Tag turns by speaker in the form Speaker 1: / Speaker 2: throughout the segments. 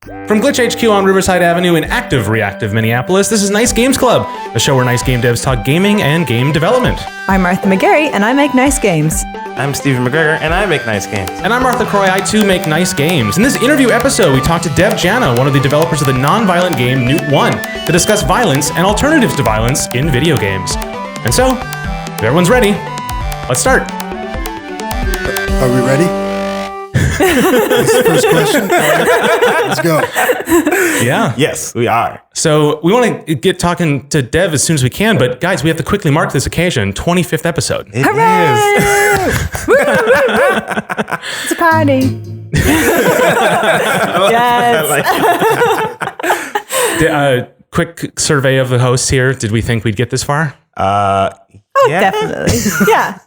Speaker 1: From Glitch HQ on Riverside Avenue in active reactive Minneapolis, this is Nice Games Club, a show where nice game devs talk gaming and game development.
Speaker 2: I'm Martha McGarry, and I make nice games.
Speaker 3: I'm Stephen McGregor, and I make nice games.
Speaker 1: And I'm Martha Croy, I too make nice games. In this interview episode, we talked to Dev Jana, one of the developers of the non-violent game Newt One, to discuss violence and alternatives to violence in video games. And so, if everyone's ready, let's start.
Speaker 4: Are we ready? This is the first question. Let's go.
Speaker 1: Yeah.
Speaker 3: Yes, we are.
Speaker 1: So we want to get talking to Dev as soon as we can, but guys, we have to quickly mark this occasion, 25th episode.
Speaker 3: It
Speaker 2: Hooray!
Speaker 3: is.
Speaker 2: Woo, woo. It's a party. Yes.
Speaker 1: Quick survey of the hosts here. Did we think we'd get this far?
Speaker 3: Yeah.
Speaker 2: Definitely. Yeah.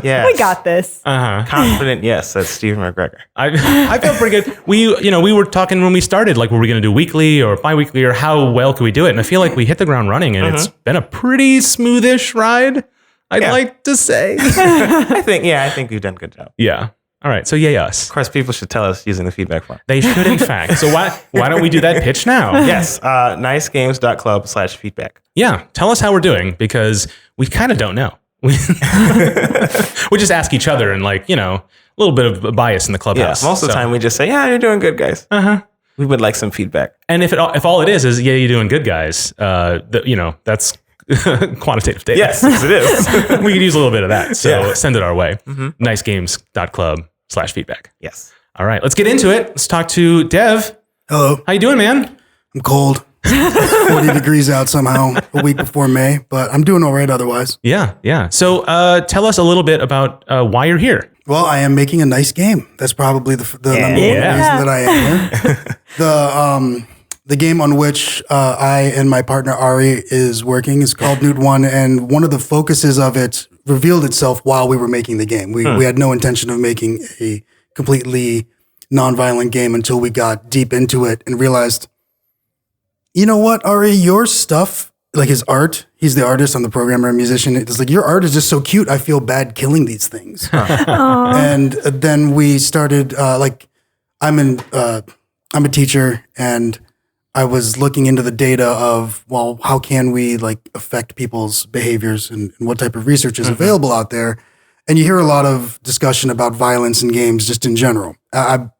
Speaker 3: Yes.
Speaker 2: We got this.
Speaker 3: Confident, yes, that's Stephen McGregor.
Speaker 1: I felt pretty good. We were talking when we started, like, were we going to do weekly or bi-weekly, or how well could we do it? And I feel like we hit the ground running, and it's been a pretty smoothish ride, I'd like to say.
Speaker 3: I think we've done a good job.
Speaker 1: Yeah. All right. So yay us.
Speaker 3: Of course, people should tell us using the feedback form.
Speaker 1: They should, in fact. So why don't we do that pitch now?
Speaker 3: Yes, nicegames.club/feedback.
Speaker 1: Yeah. Tell us how we're doing, because we kind of don't know. We just ask each other, and a little bit of bias in the clubhouse.
Speaker 3: Yeah, most of the time we just say, yeah, you're doing good, guys. We would like some feedback.
Speaker 1: And if all it is yeah, you're doing good, guys, that's quantitative data.
Speaker 3: Yes, it is.
Speaker 1: We could use a little bit of that. So send it our way. Nicegames.club/feedback.
Speaker 3: Yes.
Speaker 1: All right, let's get into it. Let's talk to Dev.
Speaker 4: Hello.
Speaker 1: How you doing, man?
Speaker 4: I'm cold. 40 degrees out somehow a week before May, but I'm doing all right otherwise.
Speaker 1: Yeah. So tell us a little bit about why you're here.
Speaker 4: Well, I am making a nice game. That's probably the number one reason that I am here. The game on which I and my partner Ari is working is called Newt One, and one of the focuses of it revealed itself while we were making the game. We had no intention of making a completely non-violent game until we got deep into it and realized, you know what, Ari, your stuff, like his art, he's the artist, I'm the programmer and musician. It's like, your art is just so cute. I feel bad killing these things. And then we started, I'm a teacher, and I was looking into the data of, well, how can we affect people's behaviors and what type of research is available out there? And you hear a lot of discussion about violence in games just in general. I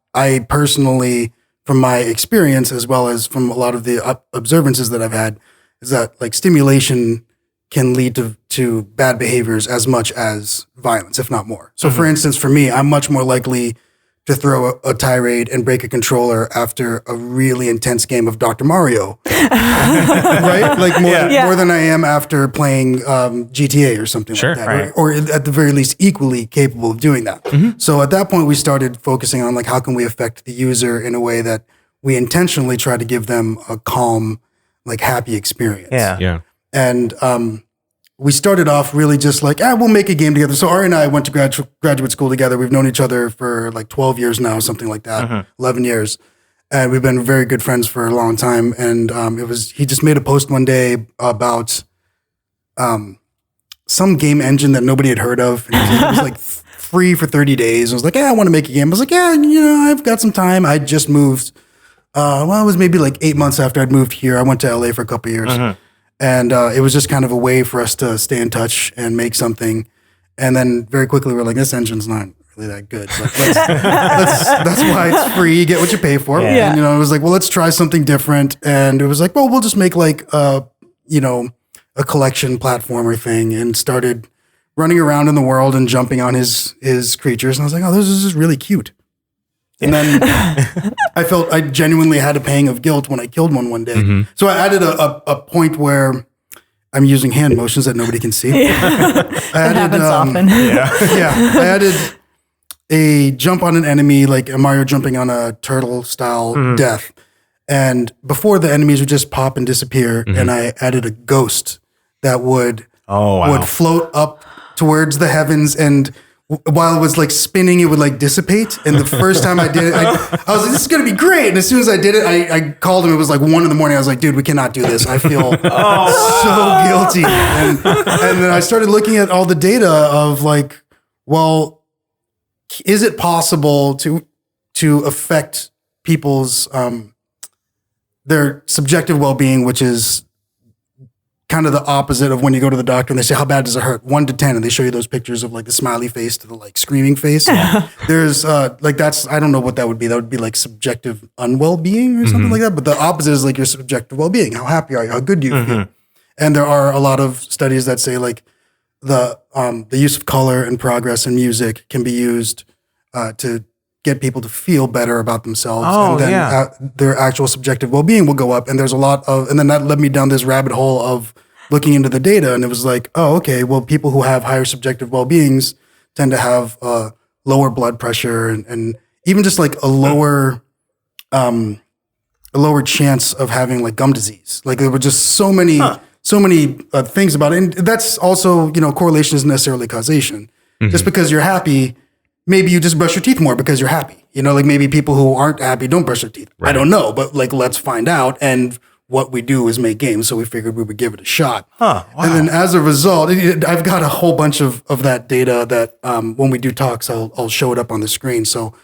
Speaker 4: personally, from my experience, as well as from a lot of the observances that I've had, is that stimulation can lead to bad behaviors as much as violence, if not more. So for instance, for me, I'm much more likely to throw a tirade and break a controller after a really intense game of Dr. Mario, right? More than I am after playing GTA or something like that,
Speaker 1: right.
Speaker 4: or at the very least equally capable of doing that. So at that point, we started focusing on how can we affect the user in a way that we intentionally try to give them a calm, happy experience.
Speaker 1: Yeah.
Speaker 4: And we started off really just we'll make a game together. So Ari and I went to graduate school together. We've known each other for 12 years now, something like that, 11 years. And we've been very good friends for a long time. And he just made a post one day about some game engine that nobody had heard of. And it was free for 30 days. I was like, I want to make a game. I was like, I've got some time. I just moved. It was maybe 8 months after I'd moved here. I went to LA for a couple of years. And it was just kind of a way for us to stay in touch and make something. And then very quickly we're like, this engine's not really that good. But that's why it's free. You get what you pay for.
Speaker 2: Yeah.
Speaker 4: And, it was like, well, let's try something different. And it was like, well, we'll just make a collection platformer thing, and started running around in the world and jumping on his creatures. And I was like, oh, this is just really cute. And then I felt I genuinely had a pang of guilt when I killed one day. So I added a point where I'm using hand motions that nobody can see.
Speaker 2: That happens often.
Speaker 4: I added a jump on an enemy, like a Mario jumping on a turtle style death. And before, the enemies would just pop and disappear. And I added a ghost that would float up towards the heavens, and while it was spinning, it would dissipate. And the first time I did it, I was like, this is going to be great. And as soon as I did it, I called him. It was 1 a.m. I was like, dude, we cannot do this. I feel so guilty. And then I started looking at all the data of well, is it possible to affect people's their subjective well-being, which is kind of the opposite of when you go to the doctor and they say, how bad does it hurt? 1 to 10. And they show you those pictures of like the smiley face to the like screaming face. There's like, that's, I don't know what that would be. That would be like subjective unwell-being or something like that. But the opposite is like your subjective well-being. How happy are you? How good do you feel? And there are a lot of studies that say like the use of color and progress in music can be used to get people to feel better about themselves. And then their actual subjective well-being will go up. And there's a lot of, and then that led me down this rabbit hole of looking into the data. And it was like, oh, okay, well, people who have higher subjective well-beings tend to have lower blood pressure and even just like a lower chance of having like gum disease. Like there were just so many things about it. And that's also, correlation isn't necessarily causation. Just because you're happy, maybe you just brush your teeth more because you're happy. Like maybe people who aren't happy don't brush their teeth. Right. I don't know, but like, let's find out. And what we do is make games. So we figured we would give it a shot. Wow. And then as a result, I've got a whole bunch of that data that when we do talks, I'll show it up on the screen. So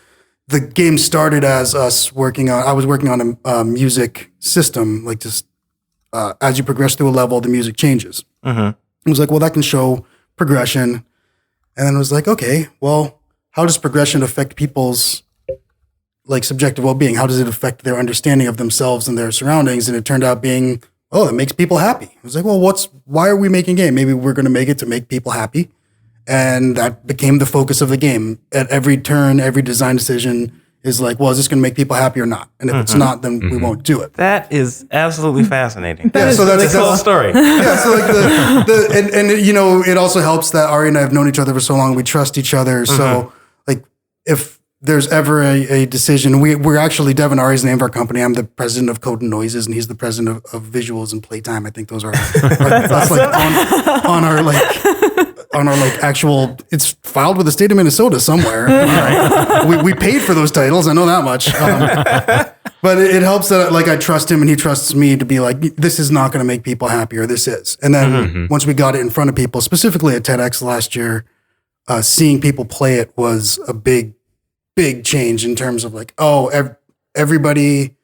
Speaker 4: the game started as us I was working on a music system, like just as you progress through a level, the music changes. It was like, well, that can show progression. And then it was like, okay, well, how does progression affect people's like subjective well-being? How does it affect their understanding of themselves and their surroundings? And it turned out being, oh, it makes people happy. I was like, well, why are we making a game? Maybe we're going to make it to make people happy. And that became the focus of the game. At every turn, every design decision is like, well, is this going to make people happy or not? And if it's not, then we won't do it.
Speaker 3: That is absolutely fascinating.
Speaker 4: So that's
Speaker 3: the whole story.
Speaker 4: Yeah, so like it also helps that Ari and I have known each other for so long. We trust each other. So like if there's ever a decision, we're actually, Devin Ari's the name of our company. I'm the president of Code and Noises, and he's the president of Visuals and Playtime. I think those are that's like on our actual. It's filed with the state of Minnesota somewhere. We paid for those titles. I know that much. But it helps that like I trust him and he trusts me to be like, this is not going to make people happy, or this is. And then once we got it in front of people, specifically at TEDx last year, seeing people play it was a big change in terms of like, everybody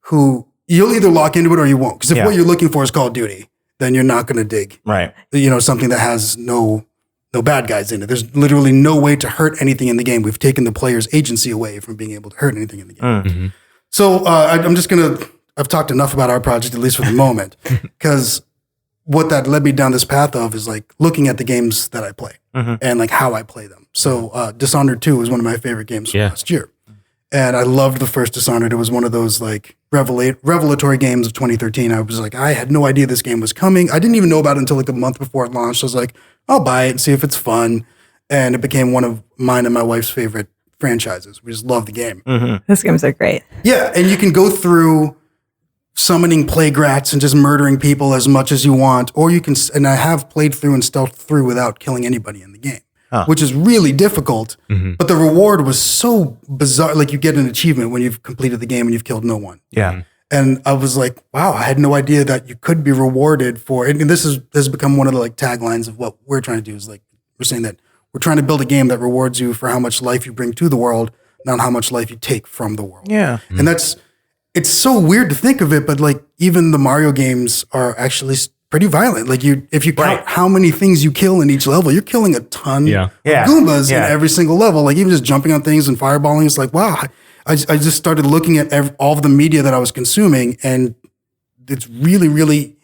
Speaker 4: who you'll either lock into it or you won't. Because if what you're looking for is Call of Duty, then you're not going to dig,
Speaker 3: right?
Speaker 4: Something that has no bad guys in it. There's literally no way to hurt anything in the game. We've taken the player's agency away from being able to hurt anything in the game. So I've talked enough about our project, at least for the moment, because what that led me down this path of is like looking at the games that I play and like how I play them. So Dishonored 2 was one of my favorite games from last year. And I loved the first Dishonored. It was one of those like revelatory games of 2013. I was like, I had no idea this game was coming. I didn't even know about it until like a month before it launched. I was like, I'll buy it and see if it's fun. And it became one of mine and my wife's favorite franchises. We just love the game.
Speaker 2: Those games are great.
Speaker 4: Yeah. And you can go through summoning plague rats and just murdering people as much as you want. Or you can, and I have played through and stealthed through without killing anybody in the game. Which is really difficult, but the reward was so bizarre. Like you get an achievement when you've completed the game and you've killed no one.
Speaker 3: Yeah.
Speaker 4: And I was like, wow, I had no idea that you could be rewarded for it. And this has become one of the like taglines of what we're trying to do is like, we're saying that we're trying to build a game that rewards you for how much life you bring to the world, not how much life you take from the world.
Speaker 3: Yeah.
Speaker 4: And it's so weird to think of it, but like even the Mario games are actually pretty violent. Like if you count how many things you kill in each level, you're killing a ton of Goombas in every single level. Like even just jumping on things and fireballing, it's like, wow. I just started looking at all of the media that I was consuming, and it's really, really,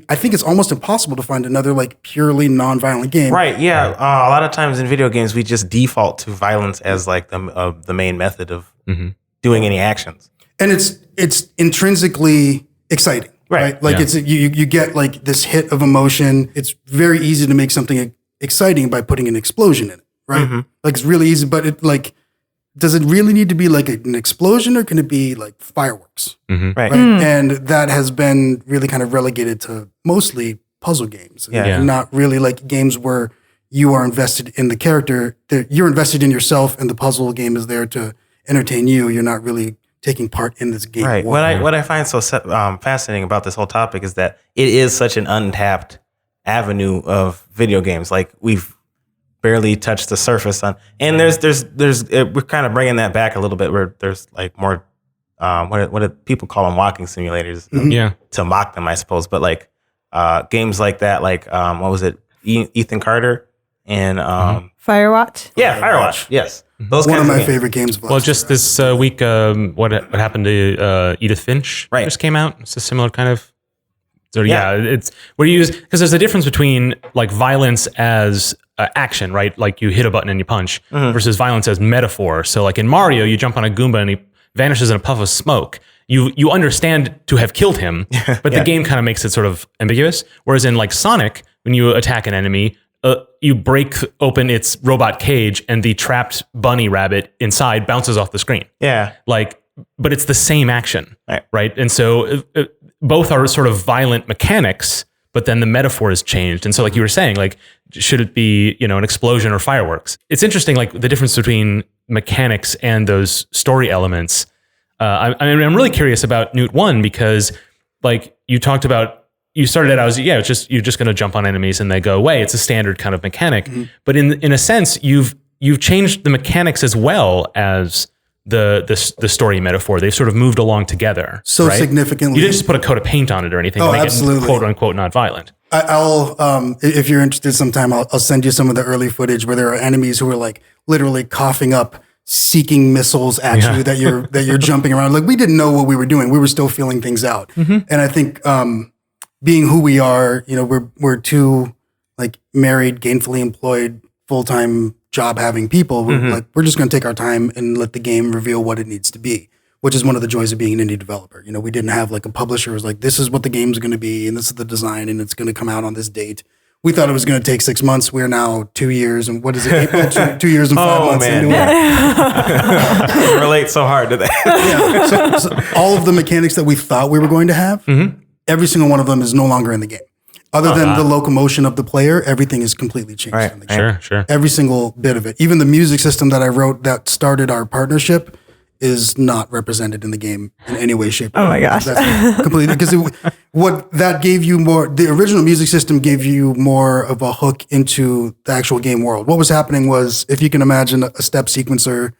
Speaker 4: I think it's almost impossible to find another like purely non-violent game.
Speaker 3: Right, yeah. A lot of times in video games, we just default to violence as like the main method of doing any actions.
Speaker 4: And it's intrinsically exciting. Right. Like it's you get like this hit of emotion. It's very easy to make something exciting by putting an explosion in it. Right. Like it's really easy, but it like, does it really need to be like an explosion or can it be like fireworks? Right. And that has been really kind of relegated to mostly puzzle games. And not really like games where you are invested in the character. You're invested in yourself and the puzzle game is there to entertain you. You're not really taking part in this game.
Speaker 3: Right. What I find so fascinating about this whole topic is that it is such an untapped avenue of video games. Like we've barely touched the surface on, and there's we're kind of bringing that back a little bit where there's like more what do people call them, walking simulators?
Speaker 1: Yeah.
Speaker 3: To mock them, I suppose. But like games like that, like what was it, Ethan Carter and
Speaker 2: Firewatch.
Speaker 3: yeah, Firewatch. Yes, those
Speaker 4: One of
Speaker 3: kinds
Speaker 4: my
Speaker 3: games.
Speaker 4: favorite games. Of
Speaker 1: Well, just this week, what happened to Edith Finch?
Speaker 3: Right.
Speaker 1: Just came out. It's a similar kind of. So yeah, it's what do you use? Because there's a difference between like violence as action, right? Like you hit a button and you punch, versus violence as metaphor. So like in Mario, you jump on a Goomba and he vanishes in a puff of smoke. You understand to have killed him, but the game kind of makes it sort of ambiguous. Whereas in like Sonic, when you attack an enemy, you break open its robot cage and the trapped bunny rabbit inside bounces off the screen.
Speaker 3: Yeah,
Speaker 1: Like, but it's the same action,
Speaker 3: Right.
Speaker 1: right? And so both are sort of violent mechanics, but then the metaphor is changed. And so like you were saying, like, should it be, an explosion or fireworks? It's interesting, like the difference between mechanics and those story elements. I'm really curious about Newt One because like you talked about, you started out as, it's just, you're just going to jump on enemies and they go away. It's a standard kind of mechanic, but in a sense, you've changed the mechanics as well as the story metaphor. They've sort of moved along together.
Speaker 4: So
Speaker 1: right?
Speaker 4: significantly.
Speaker 1: You didn't just put a coat of paint on it or anything.
Speaker 4: Oh,
Speaker 1: to make
Speaker 4: absolutely.
Speaker 1: It quote unquote not violent.
Speaker 4: I'll if you're interested sometime, I'll send you some of the early footage where there are enemies who are like literally coughing up, seeking missiles at you that you're jumping around. Like we didn't know what we were doing. We were still feeling things out. And I think being who we are, we're two like married, gainfully employed, full-time job having people. We're just going to take our time and let the game reveal what it needs to be, which is one of the joys of being an indie developer. We didn't have like a publisher who was like, this is what the game's going to be, and this is the design, and it's going to come out on this date. We thought it was going to take 6 months. We're now 2 years, and what is it? April, 2 years and 5 months into it.
Speaker 3: I relate so hard to that.
Speaker 4: So all of the mechanics that we thought we were going to have, every single one of them is no longer in the game. Other than the locomotion of the player, everything is completely changed in the game.
Speaker 1: Sure.
Speaker 4: Every single bit of it. Even the music system that I wrote that started our partnership is not represented in the game in any way, shape, or form.
Speaker 2: Oh my gosh.
Speaker 4: That's completely, because what that gave you more, the original music system gave you more of a hook into the actual game world. What was happening was, if you can imagine a step sequencer,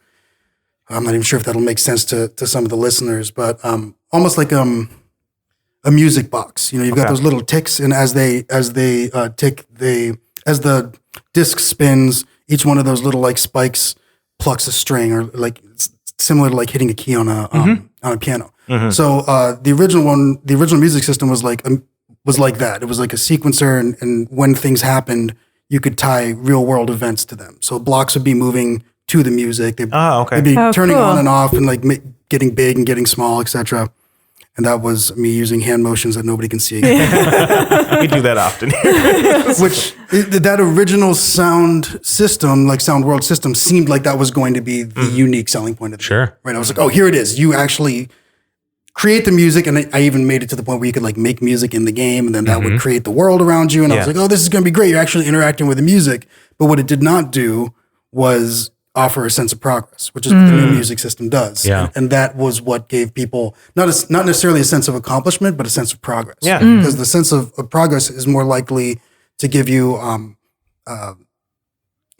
Speaker 4: I'm not even sure if that'll make sense to some of the listeners, but almost like a music box. You've got those little ticks, and as they tick, as the disc spins, each one of those little like spikes plucks a string, or like it's similar to like hitting a key on a piano. So the original music system was like that. It was like a sequencer, and when things happened, you could tie real world events to them. So blocks would be moving to the music. They'd be turning on and off, and like getting big and getting small, etc. And that was me using hand motions that nobody can see again.
Speaker 3: We do that often.
Speaker 4: Which that original sound system, like sound world system, seemed like that was going to be the unique selling point of the game. Right. I was like, oh, here it is. You actually create the music, and I even made it to the point where you could like make music in the game, and then that would create the world around you. And I was like, oh, this is going to be great. You're actually interacting with the music. But what it did not do was offer a sense of progress, which is what the new music system does. And that was what gave people not necessarily a sense of accomplishment, but a sense of progress. Because the sense of progress is more likely to give you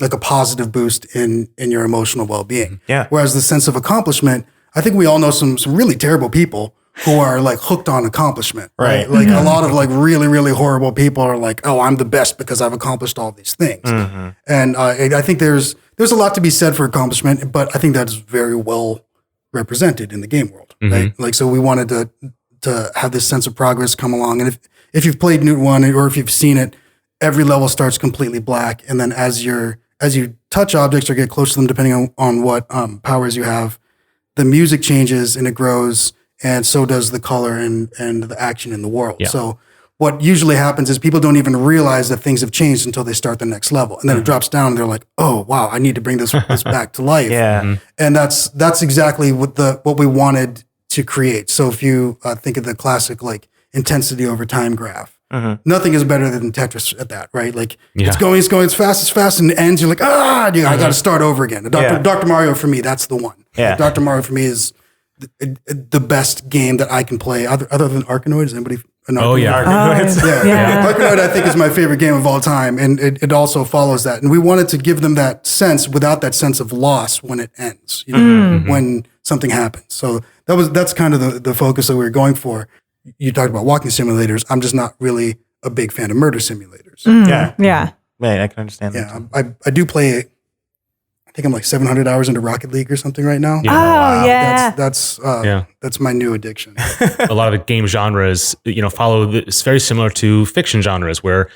Speaker 4: like a positive boost in your emotional well-being. Whereas the sense of accomplishment, I think we all know some really terrible people who are like hooked on accomplishment, right? Like a lot of like really, really horrible people are like, oh, I'm the best because I've accomplished all these things. And I think there's a lot to be said for accomplishment, but I think that's very well represented in the game world, right? Like, so we wanted to have this sense of progress come along. And if you've played Newt One, or if you've seen it, every level starts completely black. And then as you touch objects or get close to them, depending on what powers you have, the music changes and it grows, and so does the color and the action in the world. So what usually happens is people don't even realize that things have changed until they start the next level. And then it drops down and they're like, oh, wow, I need to bring this back to life. And that's exactly what we wanted to create. So if you think of the classic like intensity over time graph, nothing is better than Tetris at that, right? Like it's going as fast, and it ends. You're like, I got to start over again. Dr. Mario for me, that's the one. Dr. Mario for me is the best game that I can play other than Arkanoid. Is anybody?
Speaker 3: Arkanoid.
Speaker 4: Arkanoid I think is my favorite game of all time, and it also follows that. And we wanted to give them that sense without that sense of loss when it ends, when something happens. So that's kind of the focus that we were going for. You talked about walking simulators. I'm just not really a big fan of murder simulators.
Speaker 3: Yeah.
Speaker 2: Yeah.
Speaker 3: Man, I can understand
Speaker 4: Yeah,
Speaker 3: that.
Speaker 4: I do play. I think I'm like 700 hours into Rocket League or something right now.
Speaker 1: Yeah.
Speaker 2: Oh, yeah.
Speaker 4: That's my new addiction.
Speaker 1: A lot of the game genres, follow it's very similar to fiction genres where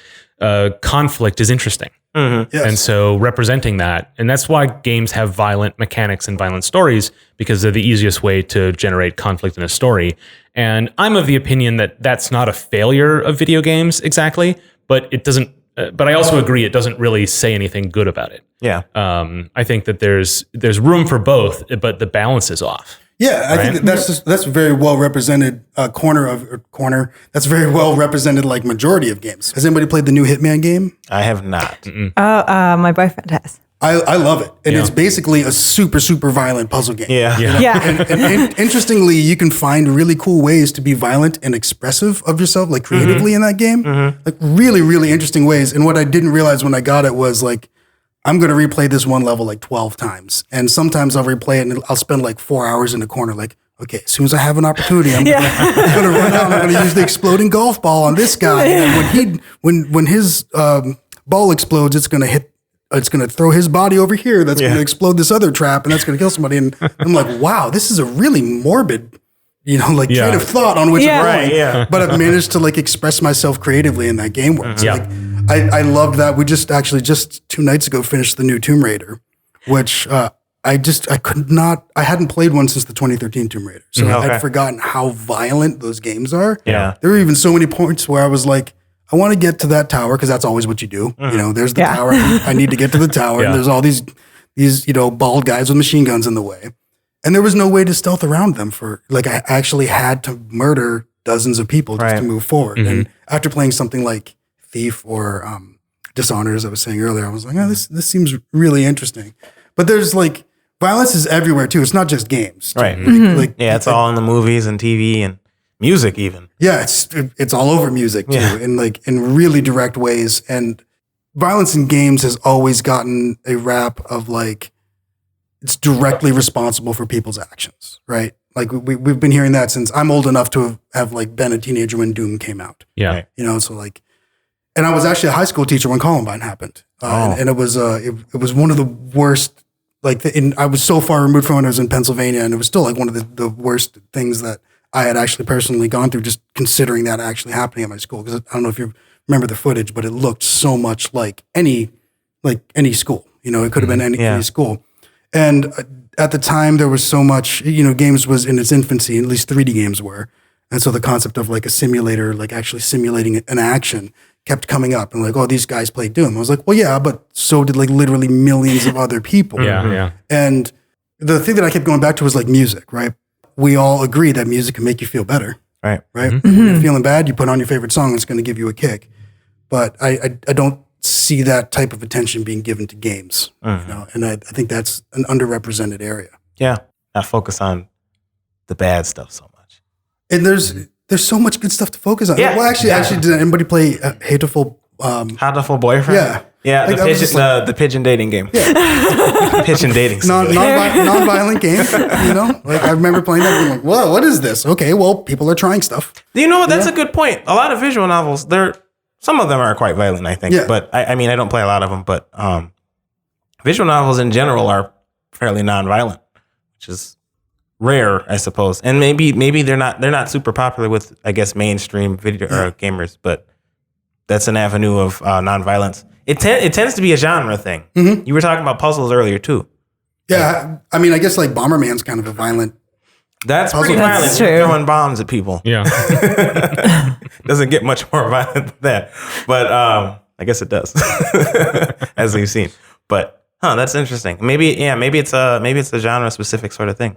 Speaker 1: conflict is interesting.
Speaker 4: Yes.
Speaker 1: And so representing that, and that's why games have violent mechanics and violent stories, because they're the easiest way to generate conflict in a story. And I'm of the opinion that that's not a failure of video games exactly, but it doesn't. But I also agree it doesn't really say anything good about it.
Speaker 3: Yeah.
Speaker 1: I think that there's room for both, but the balance is off.
Speaker 4: Yeah, I think that's very well represented corner. That's very well represented like majority of games. Has anybody played the new Hitman game?
Speaker 3: I have not.
Speaker 2: Oh, my boyfriend has.
Speaker 4: I love it. And it's basically a super, super violent puzzle game.
Speaker 3: Yeah.
Speaker 2: Yeah.
Speaker 4: And interestingly, you can find really cool ways to be violent and expressive of yourself, like creatively in that game. Like really, really interesting ways. And what I didn't realize when I got it was like, I'm going to replay this one level like 12 times. And sometimes I'll replay it and I'll spend like 4 hours in a corner. Like, okay, as soon as I have an opportunity, I'm going to run out and I'm going to use the exploding golf ball on this guy. And when his ball explodes, it's going to throw his body over here. That's going to explode this other trap and that's going to kill somebody. And I'm like, wow, this is a really morbid, train of thought on which I'm going.
Speaker 3: Right,
Speaker 4: But I've managed to like express myself creatively in that game world. So,
Speaker 1: Yeah.
Speaker 4: I loved that. We just 2 nights ago finished the new Tomb Raider, which I hadn't played one since the 2013 Tomb Raider. So I'd forgotten how violent those games are.
Speaker 3: Yeah.
Speaker 4: There were even so many points where I was like, I want to get to that tower because that's always what you do. There's the tower. I need to get to the tower. And there's all these bald guys with machine guns in the way. And there was no way to stealth around them I actually had to murder dozens of people just to move forward. And after playing something like Thief or Dishonored, as I was saying earlier, I was like, oh, this seems really interesting. But there's like violence is everywhere too. It's not just games, too.
Speaker 3: Right. It's all in the movies and TV and music even.
Speaker 4: Yeah, it's all over music too, in really direct ways. And violence in games has always gotten a rap of like it's directly responsible for people's actions, right? Like we've been hearing that since I'm old enough to have like been a teenager when Doom came out.
Speaker 1: Yeah.
Speaker 3: Right.
Speaker 4: So like. And I was actually a high school teacher when Columbine happened, and it was one of the worst. I was so far removed from when I was in Pennsylvania, and it was still like one of the worst things that I had actually personally gone through. Just considering that actually happening at my school, because I don't know if you remember the footage, but it looked so much like any school. It could have been any school. And at the time, there was so much. Games was in its infancy. At least 3D games were, and so the concept of like a simulator, like actually simulating an action, kept coming up and like, oh, these guys played Doom. I was like, well, yeah, but so did like literally millions of other people.
Speaker 1: Yeah.
Speaker 4: And the thing that I kept going back to was like music, right? We all agree that music can make you feel better.
Speaker 3: Right.
Speaker 4: When you're feeling bad, you put on your favorite song, it's going to give you a kick. But I don't see that type of attention being given to games. And I think that's an underrepresented area.
Speaker 3: Yeah. Not focus on the bad stuff so much.
Speaker 4: And there's so much good stuff to focus on.
Speaker 3: Yeah.
Speaker 4: Well, actually, did anybody play Hateful?
Speaker 3: Hateful Boyfriend?
Speaker 4: Yeah.
Speaker 3: Yeah,
Speaker 4: Like,
Speaker 3: the pigeon dating game. Yeah. Pigeon dating sim.
Speaker 4: Non-violent game, Like I remember playing that and being like, whoa, what is this? Okay, well, people are trying stuff.
Speaker 3: You know what? That's a good point. A lot of visual novels, some of them are quite violent, I think.
Speaker 4: Yeah.
Speaker 3: But I mean, I don't play a lot of them, but visual novels in general are fairly non-violent, which is rare, I suppose. And maybe they're not super popular with, I guess, mainstream video gamers, but that's an avenue of non-violence. It tends to be a genre thing. You were talking about puzzles earlier too.
Speaker 4: Yeah, I mean, I guess like Bomberman's kind of a violent.
Speaker 3: That's pretty violent.
Speaker 2: That's true.
Speaker 3: Throwing bombs at people.
Speaker 1: Yeah.
Speaker 3: Doesn't get much more violent than that, but I guess it does, as we've seen. But that's interesting. Maybe it's a genre specific sort of thing.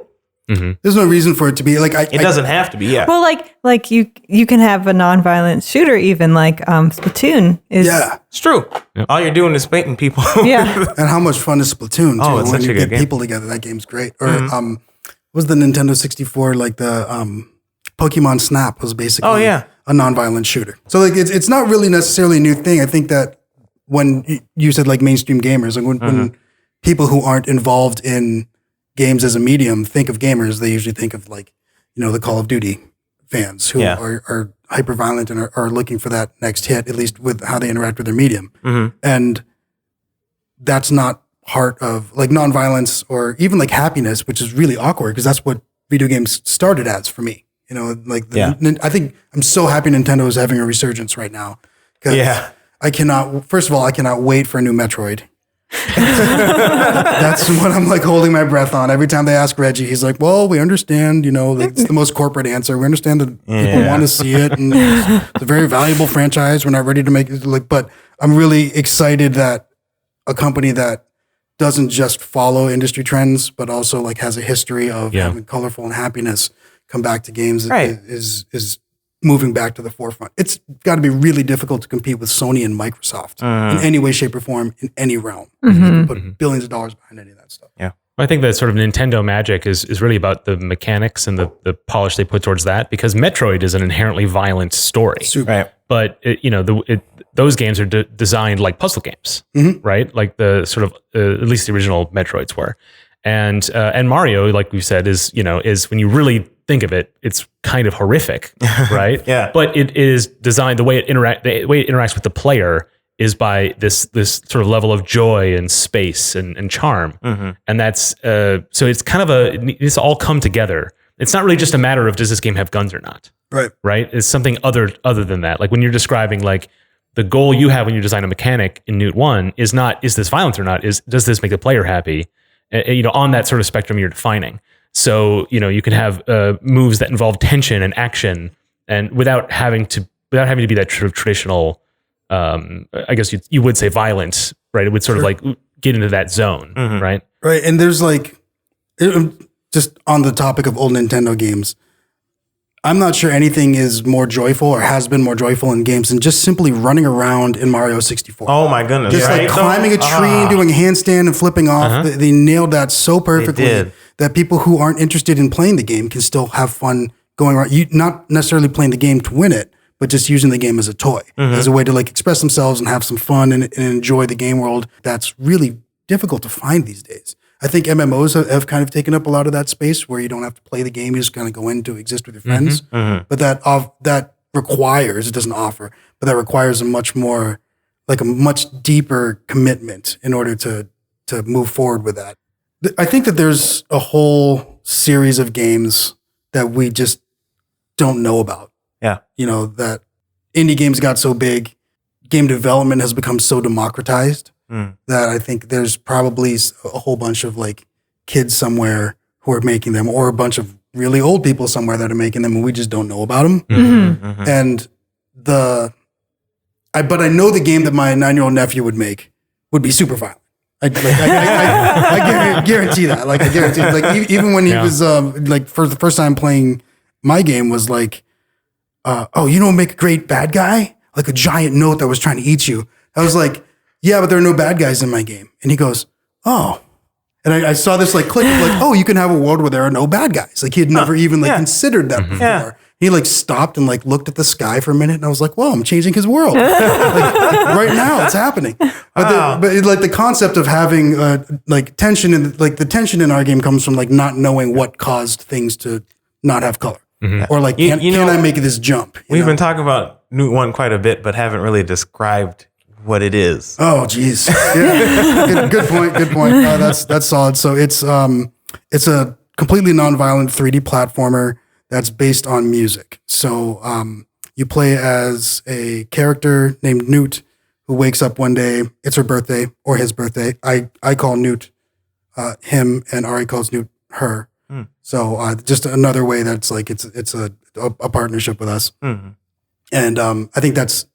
Speaker 4: There's no reason for it to be like.
Speaker 3: It doesn't have to be. Yeah.
Speaker 2: Well, like you can have a non-violent shooter, even like Splatoon is.
Speaker 4: Yeah,
Speaker 3: It's true. Yep. All you're doing is painting people.
Speaker 2: Yeah.
Speaker 4: and how much fun is Splatoon too?
Speaker 3: Oh, it's
Speaker 4: when
Speaker 3: such
Speaker 4: you
Speaker 3: a good
Speaker 4: get
Speaker 3: game.
Speaker 4: people together, that game's great. Or was the Nintendo 64 like the Pokemon Snap was basically a non-violent shooter. So like it's not really necessarily a new thing. I think that when you said like mainstream gamers, like when people who aren't involved in games as a medium think of gamers, they usually think of like the Call of Duty fans who are hyper violent and are looking for that next hit, at least with how they interact with their medium. And that's not part of like nonviolence or even like happiness, which is really awkward because that's what video games started as for me. I think I'm so happy Nintendo is having a resurgence right now. First of all, I cannot wait for a new Metroid. That's what I'm like holding my breath on. Every time they ask Reggie, he's like, well, we understand, it's the most corporate answer. We understand that people want to see it. And it's a very valuable franchise. We're not ready to make it but I'm really excited that a company that doesn't just follow industry trends, but also like has a history of having colorful and happiness come back to games is moving back to the forefront. It's got to be really difficult to compete with Sony and Microsoft in any way, shape, or form in any realm. You can put billions of dollars behind any of that stuff.
Speaker 1: Yeah. I think that sort of Nintendo magic is really about the mechanics and the polish they put towards that, because Metroid is an inherently violent story.
Speaker 4: Super.
Speaker 3: Right.
Speaker 1: But those games are designed like puzzle games, right? Like the sort of at least the original Metroids were, and Mario, like we said, is when you really think of it, it's kind of horrific, right?
Speaker 3: Yeah.
Speaker 1: But it is designed the way it interacts with the player is by this sort of level of joy and space and charm, and that's so it's kind of it's all come together. It's not really just a matter of does this game have guns or not. Right. It's something other than that. Like when you're describing like the goal you have when you design a mechanic in Newt One is not, is this violence or not? Does this make the player happy? On that sort of spectrum you're defining. So, you can have moves that involve tension and action and without having to be that sort of traditional, I guess you would say violence, right? It would sort of like get into that zone, right?
Speaker 4: Right. And there's like, just on the topic of old Nintendo games, I'm not sure anything is more joyful or has been more joyful in games than just simply running around in Mario 64.
Speaker 3: Oh my goodness.
Speaker 4: Just like climbing a tree and doing a handstand and flipping off. They nailed that so perfectly that people who aren't interested in playing the game can still have fun going around. Not necessarily playing the game to win it, but just using the game as a toy, as a way to like express themselves and have some fun and enjoy the game world. That's really difficult to find these days. I think MMOs have kind of taken up a lot of that space where you don't have to play the game. You just kind of go in to exist with your friends. But that requires, it doesn't offer, but that requires a much deeper commitment in order to move forward with that. I think that there's a whole series of games that we just don't know about.
Speaker 3: Yeah.
Speaker 4: That indie games got so big, game development has become so democratized. That I think there's probably a whole bunch of like kids somewhere who are making them, or a bunch of really old people somewhere that are making them, and we just don't know about them. And but I know the game that my 9-year-old nephew would make would be super violent. I guarantee that. Like I guarantee, like even when he was like for the first time playing my game was like, make a great bad guy, like a giant note that was trying to eat you. I was like, yeah, but there are no bad guys in my game. And he goes, oh. And I saw this like click of like, oh, you can have a world where there are no bad guys. Like he had never even like considered that before. Yeah. He like stopped and like looked at the sky for a minute. And I was like, well, I'm changing his world. like, right now it's happening. But like the concept of having like tension the tension in our game comes from like not knowing what caused things to not have color. Or like, can I make this jump?
Speaker 3: We've been talking about Newt One quite a bit, but haven't really described what it is.
Speaker 4: Oh, geez. Yeah. Good point. That's solid. So it's a completely nonviolent 3D platformer that's based on music. So you play as a character named Newt who wakes up one day. It's her birthday or his birthday. I call Newt him, and Ari calls Newt her. So just another way that's like it's a partnership with us. And I think that's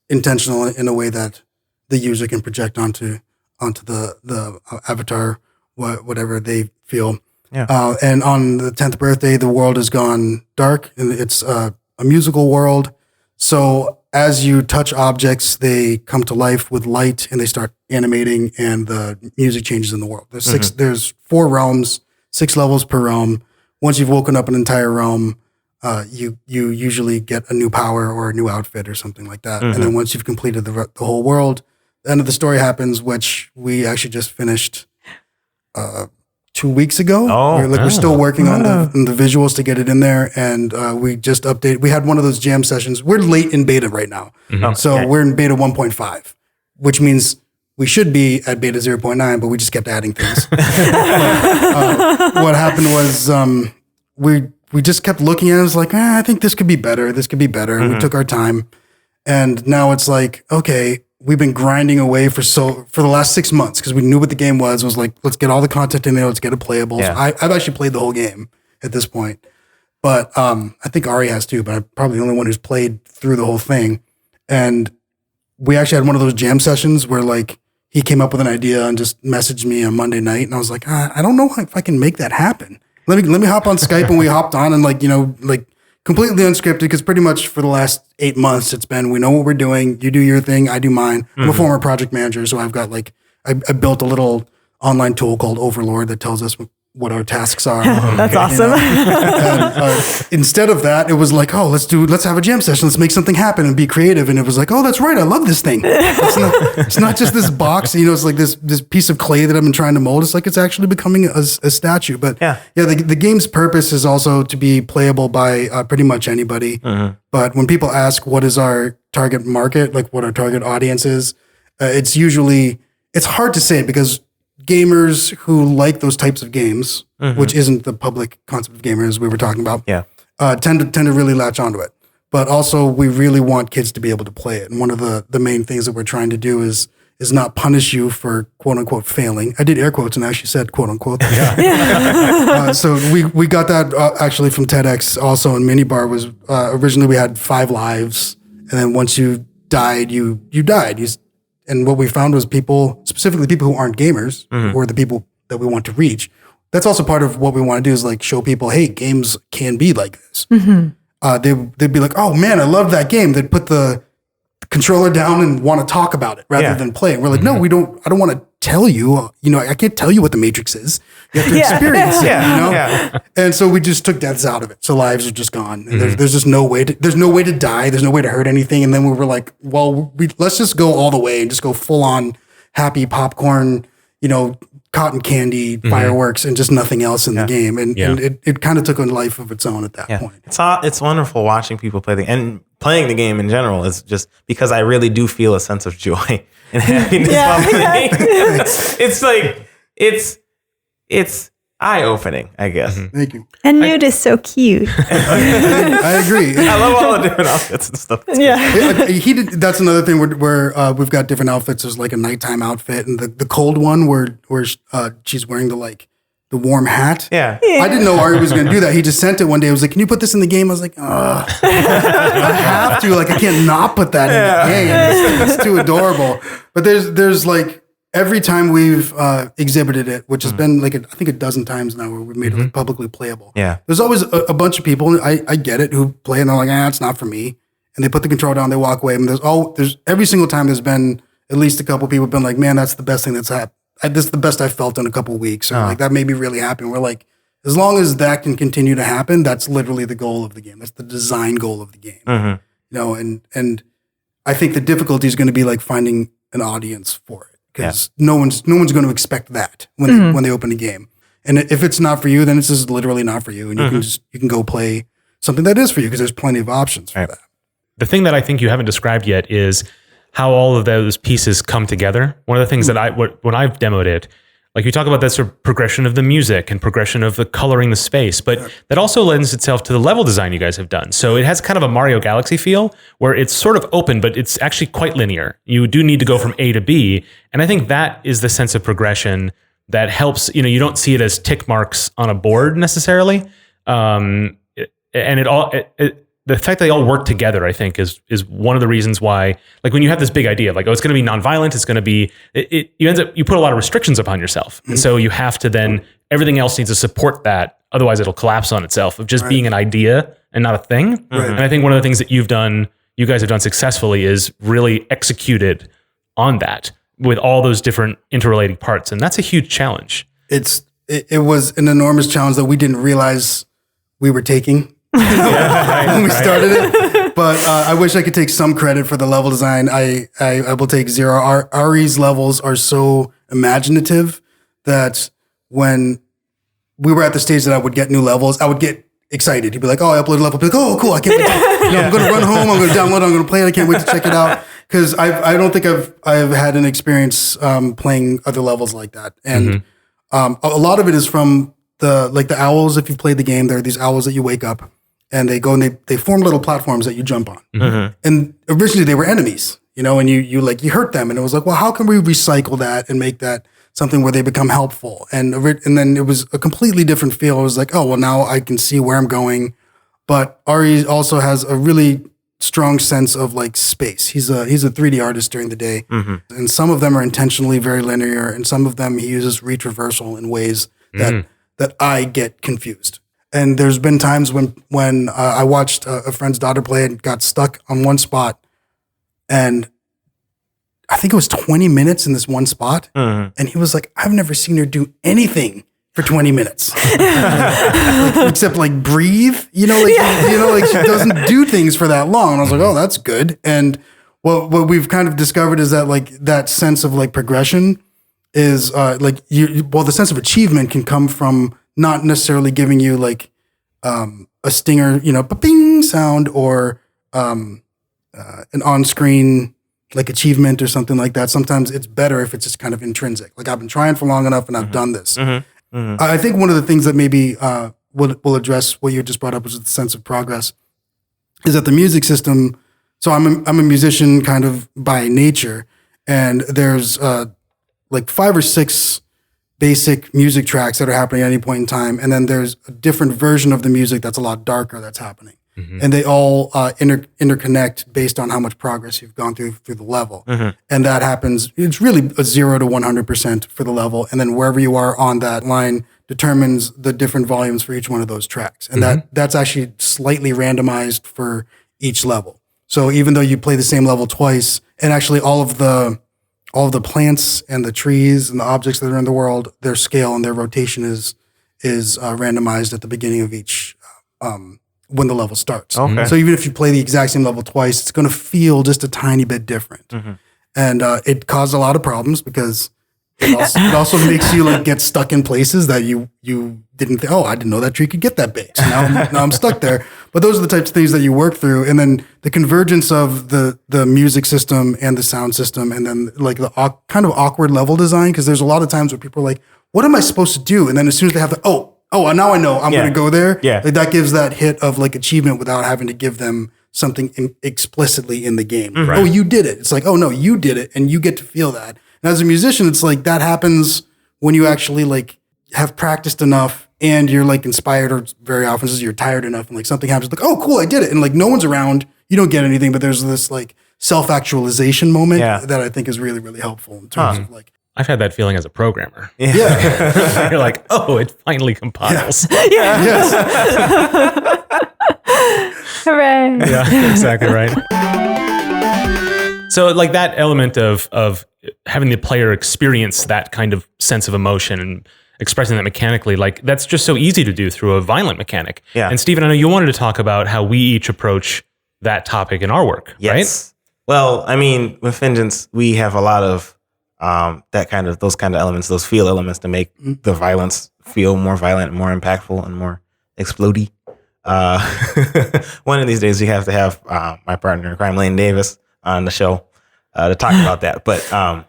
Speaker 4: intentional in a way that the user can project onto the avatar, whatever they feel. Yeah. And on the 10th birthday, the world has gone dark, and it's a musical world. So as you touch objects, they come to life with light, and they start animating, and the music changes in the world. There's 4 realms, 6 levels per realm. Once you've woken up an entire realm, you usually get a new power or a new outfit or something like that. And then once you've completed the whole world, the end of the story happens, which we actually just finished 2 2 weeks ago. We're still working on the visuals to get it in there, and we just updated. We had one of those jam sessions. We're late in beta right now, so we're in beta 1.5, which means we should be at beta 0.9, but we just kept adding things. What happened was we just kept looking at it. It was like, I think this could be better. This could be better. And we took our time, and now it's like, okay. We've been grinding away for the last 6 months because we knew what the game was. It was like, let's get all the content in there. Let's get it playable. Yeah. So I've actually played the whole game at this point. But I think Ari has too, but I'm probably the only one who's played through the whole thing. And we actually had one of those jam sessions where like he came up with an idea and just messaged me on Monday night. And I was like, I don't know if I can make that happen. Let me hop on Skype. And we hopped on and completely unscripted, because pretty much for the last 8 months it's been, we know what we're doing. You do your thing, I do mine. I'm a former project manager, so I've got I built a little online tool called Overlord that tells us what our tasks are.
Speaker 2: That's awesome.
Speaker 4: And, instead of that, it was like, let's have a jam session. Let's make something happen and be creative. And it was like, that's right. I love this thing. It's not just this box. It's like this piece of clay that I've been trying to mold. It's like it's actually becoming a statue. But the game's purpose is also to be playable by pretty much anybody. But when people ask what is our target market, like what our target audience is, it's hard to say, because gamers who like those types of games, which isn't the public concept of gamers we were talking about, tend to really latch onto it. But also, we really want kids to be able to play it. And one of the main things that we're trying to do is not punish you for quote unquote failing. I did air quotes and actually said quote unquote. So we got that actually from TEDx also. And Minibar was originally we had 5 lives, and then once you died, you died. And what we found was people, specifically people who aren't gamers, or the people that we want to reach. That's also part of what we want to do, is like show people, hey, games can be like this. They'd be like, oh man, I love that game. They'd put the controller down and want to talk about it rather than play it. We're like, no, I don't want to tell you. I can't tell you what the Matrix is. You have to experience it. And so we just took deaths out of it. So lives are just gone. And there's just no way to die. There's no way to hurt anything. And then we were like, well, let's just go all the way and just go full on happy popcorn, cotton candy, fireworks, and just nothing else in the game. And it kind of took a life of its own at that point.
Speaker 3: It's wonderful watching people play and playing the game in general is just because I really do feel a sense of joy and happiness while playing. It's eye-opening, I guess.
Speaker 4: Thank you.
Speaker 2: And Newt is so cute.
Speaker 4: I agree.
Speaker 3: I love all the different outfits and stuff.
Speaker 4: That's another thing where we've got different outfits. There's like a nighttime outfit, and the cold one where she's wearing the warm hat.
Speaker 3: Yeah.
Speaker 4: I didn't know Ari was going to do that. He just sent it one day. I was like, can you put this in the game? I was like, I have to. I can't not put that in the game. It's too adorable. But there's like, every time we've exhibited it, which has been like, I think a dozen times now where we've made it publicly playable. Yeah. There's always a bunch of people, I get it, who play and they're like, it's not for me. And they put the control down, they walk away. And there's every single time there's been at least a couple people have been like, man, that's the best thing that's happened. This is the best I've felt in a couple of weeks. Or like, that made me really happy. And we're like, as long as that can continue to happen, that's literally the goal of the game. That's the design goal of the game. And I think the difficulty is going to be like finding an audience for it. Because no one's going to expect that when they open a game. And if it's not for you, then it's just literally not for you. And you can go play something that is for you, because there's plenty of options for that.
Speaker 1: The thing that I think you haven't described yet is how all of those pieces come together. One of the things that when I've demoed it, like you talk about that sort of progression of the music and progression of the coloring the space, but that also lends itself to the level design you guys have done. So it has kind of a Mario Galaxy feel where it's sort of open, but it's actually quite linear. You do need to go from A to B. And I think that is the sense of progression that helps, you don't see it as tick marks on a board necessarily. The fact that they all work together, I think, is one of the reasons why, like when you have this big idea of like, it's going to be nonviolent, it's going to be, you put a lot of restrictions upon yourself. And so you have to then, everything else needs to support that. Otherwise it'll collapse on itself of just being an idea and not a thing. And I think one of the things that you guys have done successfully is really executed on that with all those different interrelating parts. And that's a huge challenge.
Speaker 4: It was an enormous challenge that we didn't realize we were taking. When we started it, but I wish I could take some credit for the level design. I will take zero. Ari's levels are so imaginative that when we were at the stage that I would get new levels, I would get excited. He'd be like, "Oh, I uploaded a level." I'd be like, "Oh, cool! I can't wait. I'm going to run home. I'm going to download it. I'm going to play it. I can't wait to check it out." Because I don't think I've had an experience playing other levels like that, and a lot of it is from the owls. If you've played the game, there are these owls that you wake up, and they go and they form little platforms that you jump on. And originally they were enemies, and you hurt them, and it was like, well, how can we recycle that and make that something where they become helpful? And then it was a completely different feel. It was like, oh, well, now I can see where I'm going. But Ari also has a really strong sense of like space. He's a 3D artist during the day, and some of them are intentionally very linear, and some of them he uses reach reversal in ways that I get confused. And there's been times when I watched a friend's daughter play and got stuck on one spot, and I think it was 20 minutes in this one spot. And he was like, I've never seen her do anything for 20 minutes. Except like breathe, she doesn't do things for that long. And I was like, oh, that's good. And what we've kind of discovered is that like that sense of like progression is the sense of achievement can come from not necessarily giving you like a stinger, ba-bing sound or an on-screen like achievement or something like that. Sometimes it's better if it's just kind of intrinsic. Like I've been trying for long enough and I've done this. I think one of the things that maybe will address what you just brought up, which is the sense of progress, is that the music system. So I'm a musician kind of by nature, and there's like 5 or 6 basic music tracks that are happening at any point in time, and then there's a different version of the music that's a lot darker that's happening. And they all interconnect based on how much progress you've gone through the level. And that happens, it's really a 0 to 100% for the level. And then wherever you are on that line determines the different volumes for each one of those tracks. And that's actually slightly randomized for each level. So even though you play the same level twice, and actually all of the plants and the trees and the objects that are in the world, their scale and their rotation is randomized at the beginning of each when the level starts. Okay. So even if you play the exact same level twice, it's going to feel just a tiny bit different. And it caused a lot of problems because it also makes you like get stuck in places that you didn't think, oh, I didn't know that tree could get that big. So now I'm stuck there. But those are the types of things that you work through. And then the convergence of the music system and the sound system, and then like the kind of awkward level design, because there's a lot of times where people are like, what am I supposed to do? And then as soon as they have the, oh, now I know I'm going to go there. Yeah. Like that gives that hit of like achievement without having to give them something explicitly in the game. Right. Oh, you did it. It's like, oh no, you did it. And you get to feel that. And as a musician, it's like that happens when you actually like have practiced enough and you're like inspired, or very often you're tired enough and like something happens, like, oh, cool, I did it. And like no one's around, you don't get anything, but there's this like self-actualization moment that I think is really, really helpful in terms of like,
Speaker 1: I've had that feeling as a programmer. You're like, oh, it finally compiles.
Speaker 2: Yes. Hooray.
Speaker 1: Yeah, exactly right. So like that element of having the player experience that kind of sense of emotion and expressing that mechanically, like that's just so easy to do through a violent mechanic. Yeah. And Stephen, I know you wanted to talk about how we each approach that topic in our work, right?
Speaker 3: Well, I mean, with Vengeance, we have a lot of those kind of elements, those feel elements to make the violence feel more violent, more impactful, and more explodey. One of these days we have to have my partner, Crime Lane Davis, on the show to talk about that. But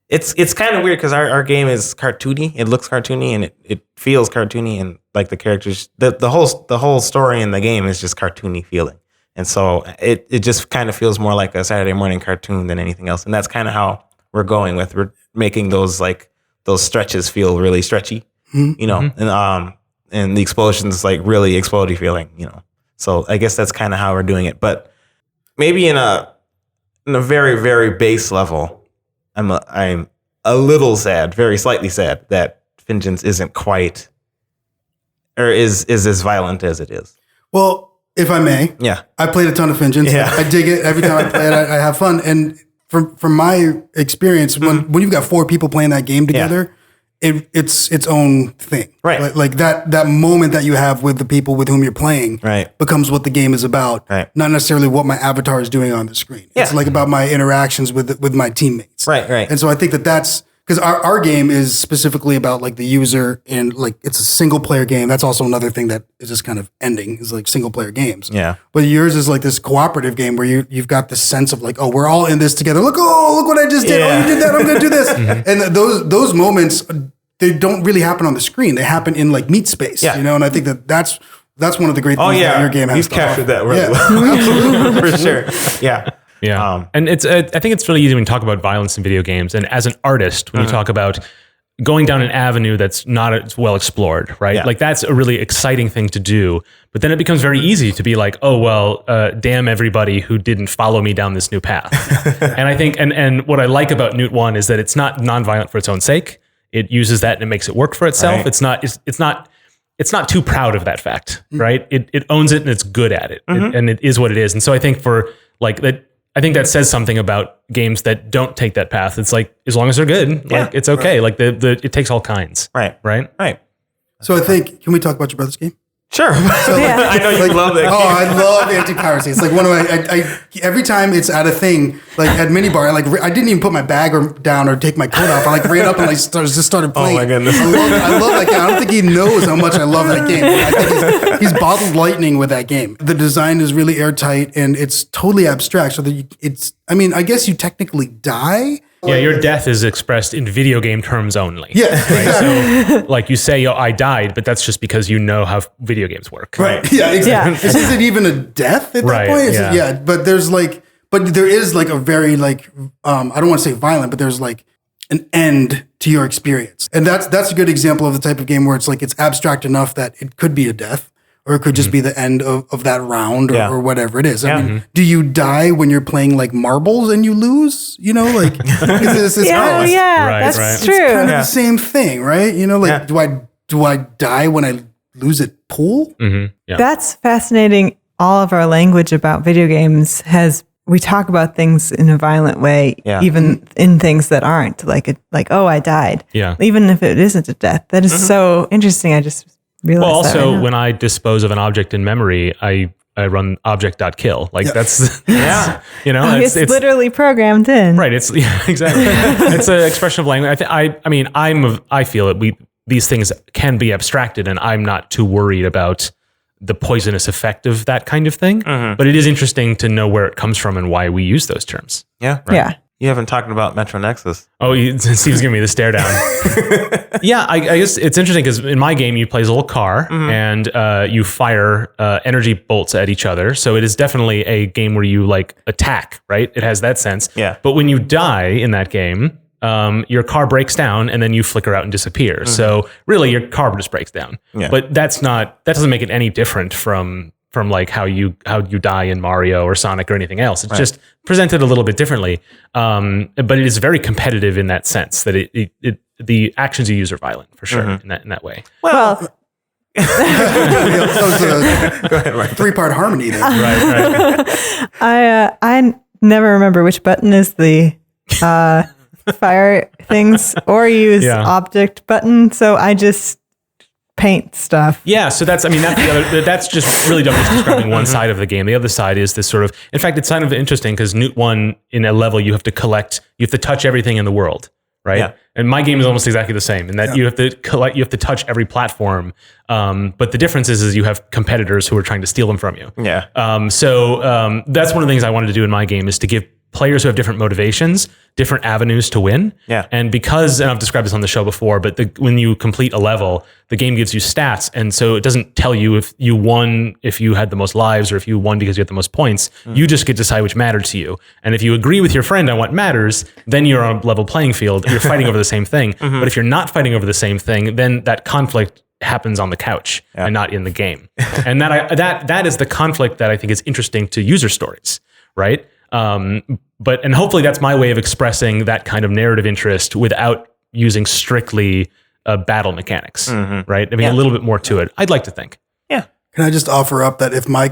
Speaker 3: it's kind of weird because our game is cartoony. It looks cartoony and it feels cartoony, and like the characters, the whole story in the game is just cartoony feeling. And so it just kind of feels more like a Saturday morning cartoon than anything else. And that's kind of how we're going with. We're making those stretches feel really stretchy, and the explosions like really explodey feeling, So I guess that's kind of how we're doing it. But maybe in a very, very base level, I'm a little sad, very slightly sad that Vengeance isn't quite, or is as violent as it is.
Speaker 4: Well, if I may, I played a ton of Vengeance. I dig it every time I play it. I have fun. And from my experience, when you've got 4 people playing that game together, it's its own thing. Right. Like that moment that you have with the people with whom you're playing becomes what the game is about. Right. Not necessarily what my avatar is doing on the screen. Yeah. It's like about my interactions with my teammates. Right. And so I think that's because our game is specifically about like the user and like it's a single player game. That's also another thing that is just kind of ending is like single player games.
Speaker 3: Yeah.
Speaker 4: But yours is like this cooperative game where you've got this sense of like, oh, we're all in this together. Look what I just did.
Speaker 3: Yeah.
Speaker 4: Oh, you did that. I'm going to do this. And those moments, they don't really happen on the screen. They happen in like meat space,
Speaker 3: Yeah.
Speaker 4: you know? And I think that's one of the great things that your game has.
Speaker 3: You've
Speaker 4: to
Speaker 3: captured
Speaker 4: offer.
Speaker 3: that really well. For sure. Yeah.
Speaker 1: Yeah. And it's, I think it's really easy when you talk about violence in video games. And as an artist, when you talk about going down an avenue that's not as well explored, right?
Speaker 3: Yeah.
Speaker 1: Like that's a really exciting thing to do. But then it becomes very easy to be like, oh, well, damn everybody who didn't follow me down this new path. And I think, and what I like about Newt One is that it's not nonviolent for its own sake. It uses that and it makes it work for itself.
Speaker 3: Right.
Speaker 1: It's not too proud of that fact, right? It owns it and it's good at it, and it is what it is. And so I think for like that, I think that says something about games that don't take that path. It's like as long as they're good, like it's okay. Like it takes all kinds,
Speaker 3: Right.
Speaker 1: right.
Speaker 4: So I think, can we talk about your brother's game?
Speaker 3: Sure. I know you love that game.
Speaker 4: I love anti-piracy. It's like one of my, I every time it's at a thing, like at minibar, I didn't even put my bag down or take my coat off. I like ran up and just started playing.
Speaker 3: Oh my goodness.
Speaker 4: I love that game. I don't think he knows how much I love that game. I think he's bottled lightning with that game. The design is really airtight and it's totally abstract. So that I guess you technically die.
Speaker 1: Yeah, your death is expressed in video game terms only.
Speaker 4: Yeah, exactly.
Speaker 1: So, like you say, I died, but that's just because you know how video games work.
Speaker 4: Right. Yeah, exactly. Is it even a death at that point? But there is like a very like, I don't want to say violent, but there's like an end to your experience. And that's a good example of the type of game where it's like, it's abstract enough that it could be a death. Or it could just be the end of that round or whatever it is. I mean, do you die when you're playing like marbles and you lose? You know, like, it's
Speaker 2: that's true.
Speaker 4: It's kind of the same thing, right? You know, like, do I die when I lose at pool?
Speaker 1: Mm-hmm. Yeah.
Speaker 2: That's fascinating. All of our language about video games we talk about things in a violent way, even in things that aren't like oh, I died.
Speaker 1: Yeah.
Speaker 2: Even if it isn't a death. That is so interesting. I just realized
Speaker 1: Well, also,
Speaker 2: that
Speaker 1: when I dispose of an object in memory, I run object.kill. Like that's, you know,
Speaker 2: it's literally programmed in.
Speaker 1: Right. It's exactly. It's an expression of language. I feel it. These things can be abstracted and I'm not too worried about the poisonous effect of that kind of thing. But it is interesting to know where it comes from and why we use those terms.
Speaker 3: Yeah.
Speaker 2: Right? Yeah.
Speaker 3: You haven't talked about Metro Nexus.
Speaker 1: Oh, Steve's giving me the stare down. Yeah, I guess it's interesting because in my game, you play as a little car and you fire energy bolts at each other. So it is definitely a game where you like attack, right? It has that sense.
Speaker 3: Yeah.
Speaker 1: But when you die in that game, your car breaks down and then you flicker out and disappear. So really your car just breaks down.
Speaker 3: Yeah.
Speaker 1: But that doesn't make it any different from like how you die in Mario or Sonic or anything else. It's just presented a little bit differently. But it is very competitive in that sense that the actions you use are violent for sure in that way.
Speaker 2: Well
Speaker 4: So it's
Speaker 3: Go ahead, Mark.
Speaker 4: 3-part harmony there.
Speaker 1: Right.
Speaker 2: I never remember which button is the fire things or use object button. So I just paint stuff.
Speaker 1: Yeah, so that's that's just really just describing one side of the game. The other side is this sort of, in fact, it's kind of interesting because Newt One in a level you have to touch everything in the world, right?
Speaker 3: Yeah.
Speaker 1: And my game is almost exactly the same in that you have to touch every platform. But the difference is you have competitors who are trying to steal them from you.
Speaker 3: Yeah.
Speaker 1: So that's one of the things I wanted to do in my game is to give players who have different motivations, different avenues to win.
Speaker 3: Yeah.
Speaker 1: And I've described this on the show before, but when you complete a level, the game gives you stats. And so it doesn't tell you if you won, if you had the most lives, or if you won because you had the most points. You just get to decide which mattered to you. And if you agree with your friend on what matters, then you're on a level playing field. You're fighting over the same thing. But if you're not fighting over the same thing, then that conflict happens on the couch and not in the game. And that is the conflict that I think is interesting to user stories, right? And hopefully that's my way of expressing that kind of narrative interest without using strictly battle mechanics, right? I mean, a little bit more to it. I'd like to think.
Speaker 3: Yeah.
Speaker 4: Can I just offer up that if I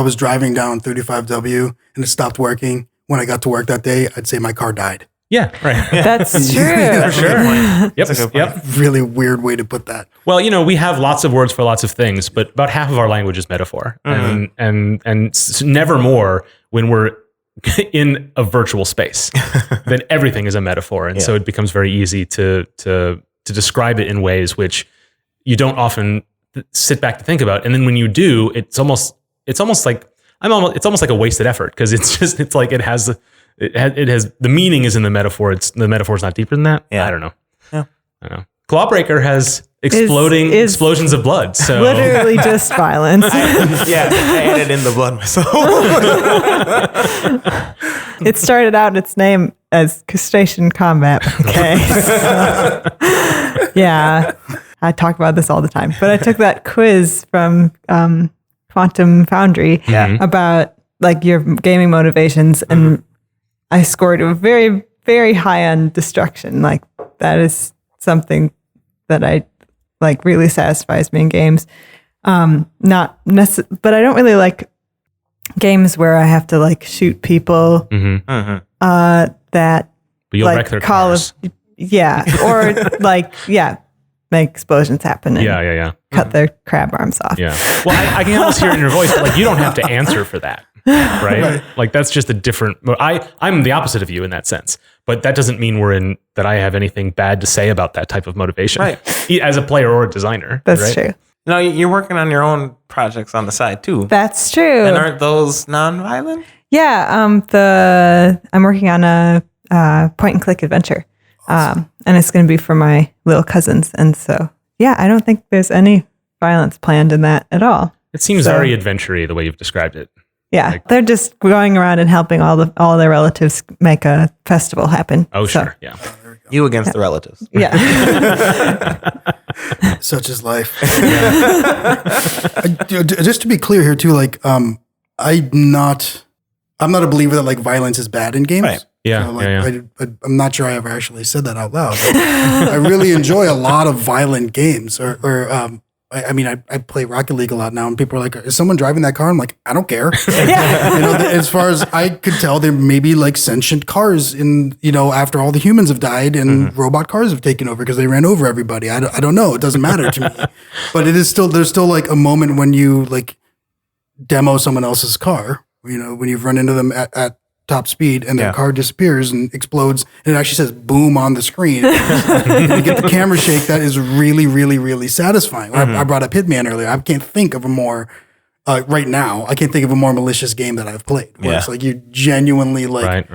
Speaker 4: was driving down 35W and it stopped working when I got to work that day, I'd say my car died.
Speaker 1: Yeah, right.
Speaker 2: That's true.
Speaker 1: For sure.
Speaker 3: Yep.
Speaker 1: Yep.
Speaker 4: Really weird way to put that.
Speaker 1: Well, we have lots of words for lots of things, but about half of our language is metaphor, and never more when we're in a virtual space, then everything is a metaphor. And so it becomes very easy to describe it in ways which you don't often sit back to think about. And then when you do, it's almost like a wasted effort, because it's like it has the meaning is in the metaphor. The metaphor's not deeper than that.
Speaker 3: Yeah.
Speaker 1: I don't know.
Speaker 3: Yeah.
Speaker 1: I don't know. Clawbreaker has explosions of blood. So
Speaker 2: literally just violence.
Speaker 3: I added in the blood myself.
Speaker 2: It started out its name as castration combat. Okay. Yeah. I talk about this all the time, but I took that quiz from Quantum Foundry about like your gaming motivations, and I scored a very, very high on destruction. Like that is something that I like really satisfies me in games. But I don't really like games where I have to like shoot people. That
Speaker 1: but you'll
Speaker 2: like
Speaker 1: wreck their cars.
Speaker 2: Or like make explosions happen. And cut their crab arms off.
Speaker 1: Yeah. Well, I can almost hear it in your voice, but like you don't have to answer for that. Right? Like that's just a different. I'm the opposite of you in that sense, but that doesn't mean that I have anything bad to say about that type of motivation,
Speaker 3: right?
Speaker 1: As a player or a designer.
Speaker 2: That's true.
Speaker 3: No, you're working on your own projects on the side too.
Speaker 2: That's true.
Speaker 3: And aren't those non-violent?
Speaker 2: Yeah. I'm working on a point and click adventure, and it's going to be for my little cousins, and so I don't think there's any violence planned in that at all.
Speaker 1: It seems very adventure-y the way you've described it.
Speaker 2: Yeah, they're just going around and helping all their relatives make a festival happen.
Speaker 1: Oh, sure. Yeah.
Speaker 3: You against the relatives.
Speaker 2: Yeah.
Speaker 4: Such is life. Just to be clear here too, like I'm not a believer that like violence is bad in games.
Speaker 3: Right.
Speaker 1: Yeah.
Speaker 4: I'm not sure I ever actually said that out loud. I really enjoy a lot of violent games, I play Rocket League a lot now, and people are like, "Is someone driving that car?" I'm like, "I don't care." As far as I could tell, there may be like sentient cars after all the humans have died and robot cars have taken over because they ran over everybody. I don't know. It doesn't matter to me. But there's still like a moment when you like demo someone else's car. When you've run into them at top speed and their car disappears and explodes, and it actually says boom on the screen. And you get the camera shake. That is really, really, really satisfying. I brought up Hitman earlier. I can't think of a more, right now, I can't think of a more malicious game that I've played. Where it's like you're genuinely like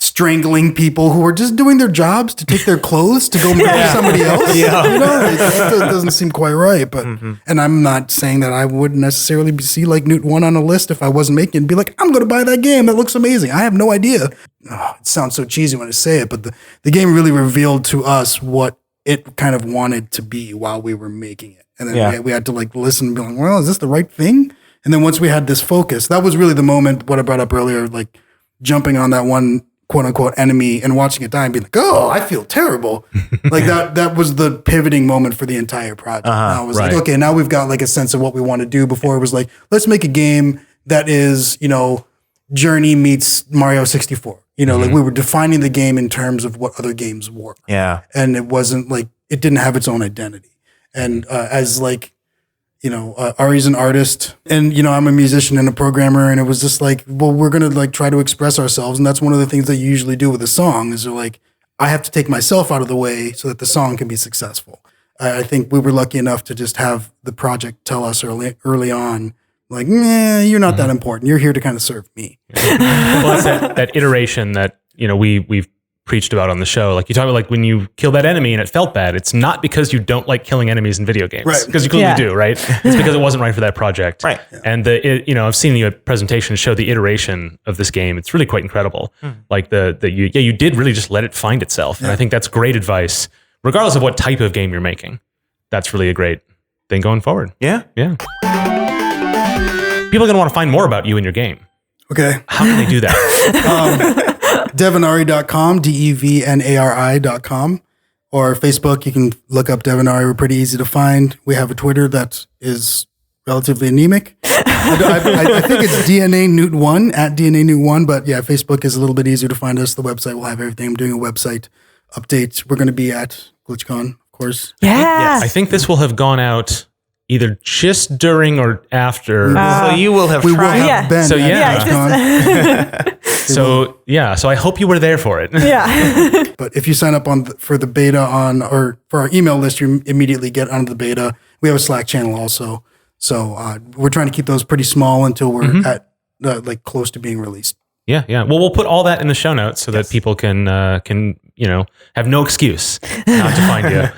Speaker 4: strangling people who are just doing their jobs to take their clothes to go murder somebody else. That doesn't seem quite right. But and I'm not saying that I wouldn't necessarily see like Newt One on a list if I wasn't making it and be like, I'm going to buy that game. That looks amazing. I have no idea. It sounds so cheesy when I say it, but the game really revealed to us what it kind of wanted to be while we were making it. And then we had to like listen and be like, well, is this the right thing? And then once we had this focus, that was really the moment, what I brought up earlier, like jumping on that one quote unquote enemy and watching it die and being like, oh, I feel terrible. Like that was the pivoting moment for the entire project. I was like, okay, now we've got like a sense of what we want to do. Before it was like, let's make a game that is, Journey meets Mario 64. Like we were defining the game in terms of what other games were.
Speaker 3: Yeah.
Speaker 4: And it wasn't like, it didn't have its own identity. And as like, Ari's an artist and, I'm a musician and a programmer, and it was just like, well, we're going to like try to express ourselves. And that's one of the things that you usually do with a song is like, I have to take myself out of the way so that the song can be successful. I think we were lucky enough to just have the project tell us early on, like, you're not that important. You're here to kind of serve me.
Speaker 1: Well, it's that iteration that, we've preached about on the show. Like you talk about like when you kill that enemy and it felt bad, it's not because you don't like killing enemies in video games.
Speaker 4: Right.
Speaker 1: Because you clearly do, right? It's because it wasn't right for that project.
Speaker 3: Right.
Speaker 1: Yeah. And I've seen the presentation show the iteration of this game. It's really quite incredible. Like you did really just let it find itself. And I think that's great advice, regardless of what type of game you're making. That's really a great thing going forward.
Speaker 3: Yeah.
Speaker 1: Yeah. People are going to want to find more about you in your game.
Speaker 4: Okay.
Speaker 1: How can they do that?
Speaker 4: Devanari.com, DEVNARI.com, or Facebook. You can look up Devanari. We're pretty easy to find. We have a Twitter that is relatively anemic. I think it's DNA Newt One at DNA Newt One, but yeah, Facebook is a little bit easier to find us. The website will have everything. I'm doing a website update. We're going to be at GlitchCon, of course.
Speaker 2: Yeah.
Speaker 1: I think this will have gone out either just during or after.
Speaker 3: So you will have
Speaker 4: We
Speaker 3: tried.
Speaker 4: will have been
Speaker 1: So
Speaker 4: at
Speaker 1: yeah.
Speaker 4: GlitchCon.
Speaker 1: So I hope you were there for it.
Speaker 2: Yeah.
Speaker 4: But if you sign up for the beta or for our email list, you immediately get onto the beta. We have a Slack channel also. So we're trying to keep those pretty small until we're at like close to being released.
Speaker 1: Yeah. Well, we'll put all that in the show notes so that people can have no excuse not to find you.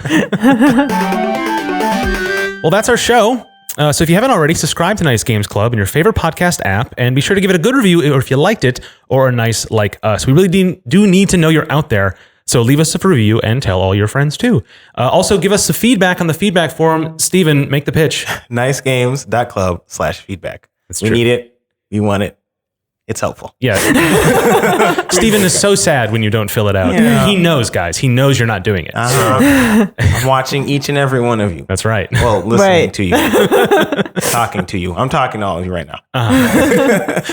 Speaker 1: Well, that's our show. So if you haven't already, subscribe to Nice Games Club in your favorite podcast app, and be sure to give it a good review or if you liked it, or a nice like us. We really do need to know you're out there. So leave us a review and tell all your friends too. Also, give us some feedback on the feedback forum. Steven, make the pitch.
Speaker 3: nicegames.club/feedback.
Speaker 1: That's
Speaker 3: we
Speaker 1: true.
Speaker 3: need it. We want it. It's helpful.
Speaker 1: Yeah. Steven is so sad when you don't fill it out.
Speaker 3: Yeah.
Speaker 1: He knows, guys. He knows you're not doing it.
Speaker 3: I'm watching each and every one of you.
Speaker 1: That's right.
Speaker 3: Well, listening
Speaker 2: Right.
Speaker 3: to you. Talking to you. I'm talking to all of you right now.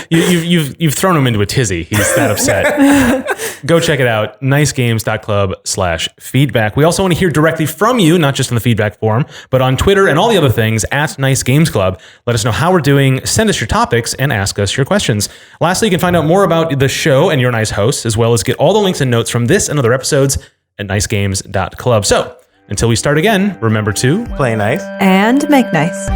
Speaker 1: You've thrown him into a tizzy. He's that upset. Go check it out. nicegames.club/feedback. We also want to hear directly from you, not just on the feedback forum, but on Twitter and all the other things at Nice Games Club. Let us know how we're doing. Send us your topics and ask us your questions. Lastly, you can find out more about the show and your nice hosts, as well as get all the links and notes from this and other episodes at nicegames.club. So until we start again, remember to
Speaker 3: Play nice.
Speaker 2: And make nice.